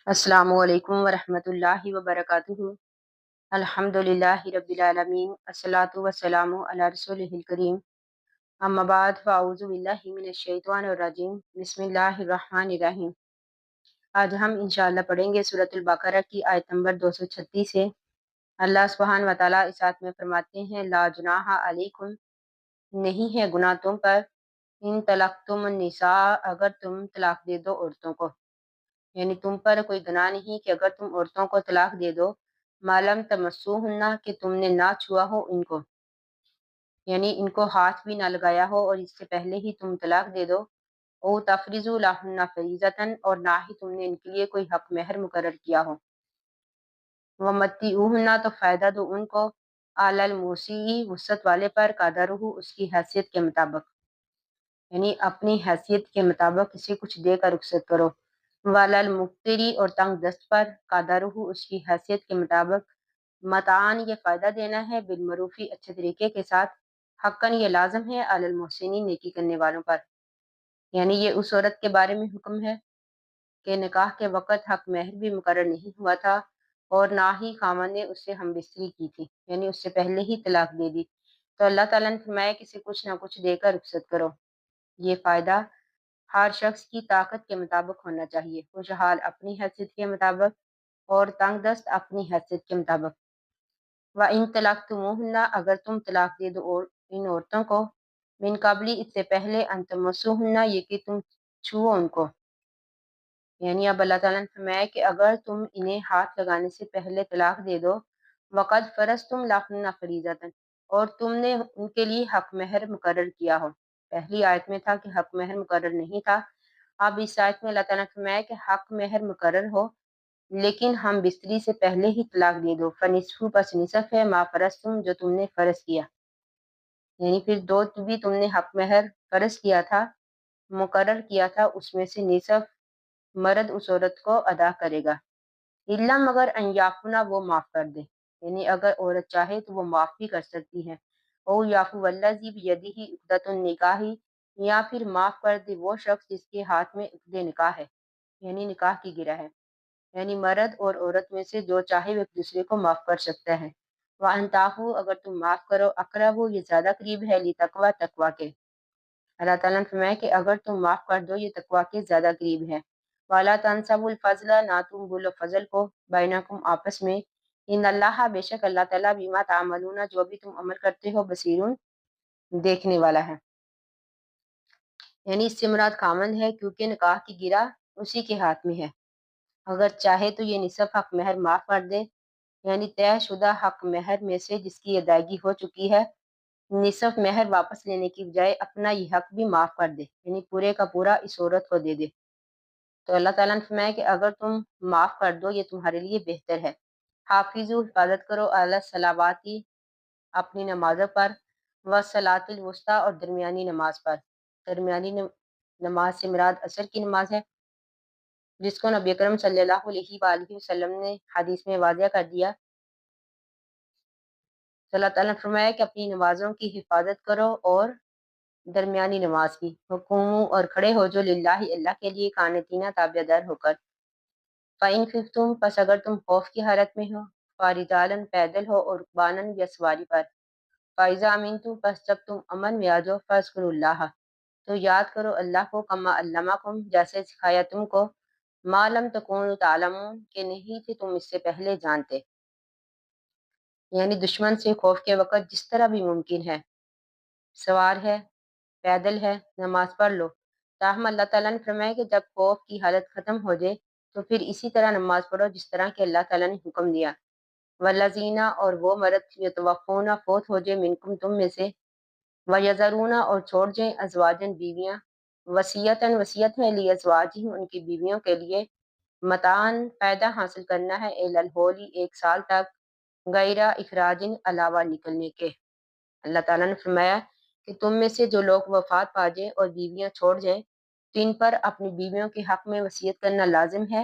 السلام علیکم ورحمۃ اللہ وبرکاتہ۔ الحمدللہ رب العالمین، الصلاۃ والسلام علی رسولہ الکریم، اما بعد فاعوذ باللہ من الشیطان الرجیم، بسم اللہ الرحمن الرحیم۔ آج ہم انشاءاللہ پڑھیں گے سورۃ البقرہ کی آیت نمبر 236 سے۔ اللہ سبحانہ و تعالیٰ اس آیت میں فرماتے ہیں، لا جناح علیکم، نہیں ہے گناہ تم پر، ان طلقتم النساء، اگر تم طلاق دے دو عورتوں کو، یعنی تم پر کوئی گناہ نہیں کہ اگر تم عورتوں کو طلاق دے دو، معلوم تمسوہن، کہ تم نے نہ چھوا ہو ان کو، یعنی ان کو ہاتھ بھی نہ لگایا ہو اور اس سے پہلے ہی تم طلاق دے دو، او تفریضوا لہن فریضۃ، اور نہ ہی تم نے ان کے لیے کوئی حق مہر مقرر کیا ہو، ومتعوہن، تو فائدہ دو ان کو، علی الموسیع، وسعت والے پر، قدرہ، اس کی حیثیت کے مطابق، یعنی اپنی حیثیت کے مطابق اسے کچھ دے کر رخصت کرو، والا المقتری، اور تنگ دست پر، قدرہ، اس کی حیثیت کے مطابق، متعان، یہ فائدہ دینا ہے، بالمعروفی، اچھے طریقے کے ساتھ، حقاً، یہ لازم ہے، علی المحسنین، نیکی کرنے والوں پر، یعنی یہ اس عورت کے بارے میں حکم ہے کہ نکاح کے وقت حق مہر بھی مقرر نہیں ہوا تھا اور نہ ہی خامن نے اس سے ہم بستری کی تھی، یعنی اس سے پہلے ہی طلاق دے دی، تو اللہ تعالیٰ نے فرمایا کہ اسے کچھ نہ کچھ دے کر رخصت کرو۔ یہ فائدہ ہر شخص کی طاقت کے مطابق ہونا چاہیے، خوشحال اپنی حیثیت کے مطابق اور تنگ دست اپنی حیثیت کے مطابق۔ وَإِن طَلَّقْتُمُوهُنَّ، اگر تم طلاق دے دو ان عورتوں کو، من قبلی، اس سے پہلے، ان تمسوهن، یہ کہ تم چھو ان کو، یعنی اب اللہ تعالیٰ نے فرمایا کہ اگر تم انہیں ہاتھ لگانے سے پہلے طلاق دے دو، وَقَدْ فَرَضْتُمْ لَهُنَّ فَرِيضَةً، اور تم نے ان کے لیے حق مہر مقرر کیا ہو۔ پہلی آیت میں تھا کہ حق مہر مقرر نہیں تھا، اب اس آیت میں اللہ تعالیٰ نے فرمایا کہ حق مہر مقرر ہو لیکن ہم بستری سے پہلے ہی طلاق دے دو، فنصف، پس نصف ہے، ما فرضتم، جو تم نے فرض کیا، یعنی پھر دو بھی تم نے حق مہر فرض کیا تھا، مقرر کیا تھا، اس میں سے نصف مرد اس عورت کو ادا کرے گا، الا، مگر، ان یعفونا، وہ معاف کر دے، یعنی اگر عورت چاہے تو وہ معاف بھی کر سکتی ہے، او یعفو الذی بیدہ عقدۃ النکاح، یا پھر معاف کر دے وہ شخص جس کے ہاتھ میں عقد نکاح ہے، یعنی نکاح کی گرہ ہے، یعنی مرد اور عورت میں سے جو چاہے وہ ایک دوسرے کو معاف کر سکتا ہے۔ وَأَن تَعْفُوا، اگر تم معاف کرو، اقرب، یہ زیادہ قریب ہے، لِتَقْوَىٰ، تقویٰ کے، اللہ تعالیٰ نے فرمایا کہ اگر تم معاف کر دو یہ تقویٰ کے زیادہ قریب ہے۔ وَلَا تَنْسَوُا الْفَضْلَ، نہ تم بھولو فضل کو، بینکم، آپس میں، ان اللہ، بے شک اللہ تعالیٰ، بما تعملون، جو بھی تم عمل کرتے ہو، بصیرون، دیکھنے والا ہے، یعنی اس سے مراد خامند ہے کیونکہ نکاح کی گرہ اسی کے ہاتھ میں ہے، اگر چاہے تو یہ نصف حق مہر معاف کر دے، یعنی طے شدہ حق مہر میں سے جس کی ادائیگی ہو چکی ہے، نصف مہر واپس لینے کی بجائے اپنا یہ حق بھی معاف کر دے، یعنی پورے کا پورا اس عورت کو دے دے، تو اللہ تعالیٰ نے فرمایا کہ اگر تم معاف کر دو یہ تمہارے لیے بہتر ہے۔ حافظو، حفاظت کرو، علی الصلواتی، اپنی نمازوں پر، والصلاۃ الوسطیٰ، اور درمیانی نماز پر، درمیانی نماز سے مراد عصر کی نماز ہے، جس کو نبی اکرم صلی اللہ علیہ وآلہ وسلم نے حدیث میں واضح کر دیا، تو اللہ تعالیٰ نے فرمایا کہ اپنی نمازوں کی حفاظت کرو اور درمیانی نماز کی، حکومو، اور کھڑے ہو جو، للہ، اللہ کے لیے، قانتین، تابع دار ہو کر، فَإِن خِفْتُم، پس اگر تم خوف کی حالت میں ہو، فَرِجَالًا، پیدل ہو، اور رُکْبانًا، یا سواری پر، فَإِذَا أَمِنْتُم، پس جب تم امن میں آ جاؤ، فَاذْكُرُوا اللَّهَ، تو یاد کرو اللہ کو، کما علمکم، جیسے سکھایا تم کو، ما لم تکونوا تعلمون، کہ نہیں تھے تم اس سے پہلے جانتے، یعنی دشمن سے خوف کے وقت جس طرح بھی ممکن ہے، سوار ہے، پیدل ہے، نماز پڑھ لو، تاہم اللہ تعالیٰ نے فرمایا کہ جب خوف کی حالت ختم ہو جائے تو پھر اسی طرح نماز پڑھو جس طرح کہ اللہ تعالیٰ نے حکم دیا۔ والذین، اور وہ مرد، یتوفون، فوت ہو جائے، منکم، تم میں سے، ویذرون، اور چھوڑ جائیں، ازواجن، بیویاں، وصیتاً، وصیت ہے، لازواجہم، ان کی بیویوں کے لیے، متاعن، فائدہ حاصل کرنا ہے، الی الحول، ایک سال تک، غیر اخراجن، علاوہ نکلنے کے۔ اللہ تعالیٰ نے فرمایا کہ تم میں سے جو لوگ وفات پا جائیں اور بیویاں چھوڑ جائیں تو ان پر اپنی بیویوں کے حق میں وصیت کرنا لازم ہے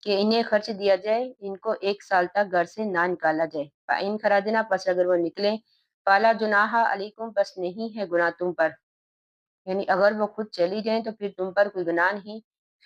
کہ انہیں خرچ دیا جائے، ان کو ایک سال تک گھر سے نہ نکالا جائے۔ فَإِن خَرَجْنَا، پس اگر وہ نکلیں، فَلَا جُنَاحَ عَلَيْكُمْ، بس نہیں ہے گناہ تم پر، یعنی اگر وہ خود چلی جائیں تو پھر تم پر کوئی گناہ نہیں،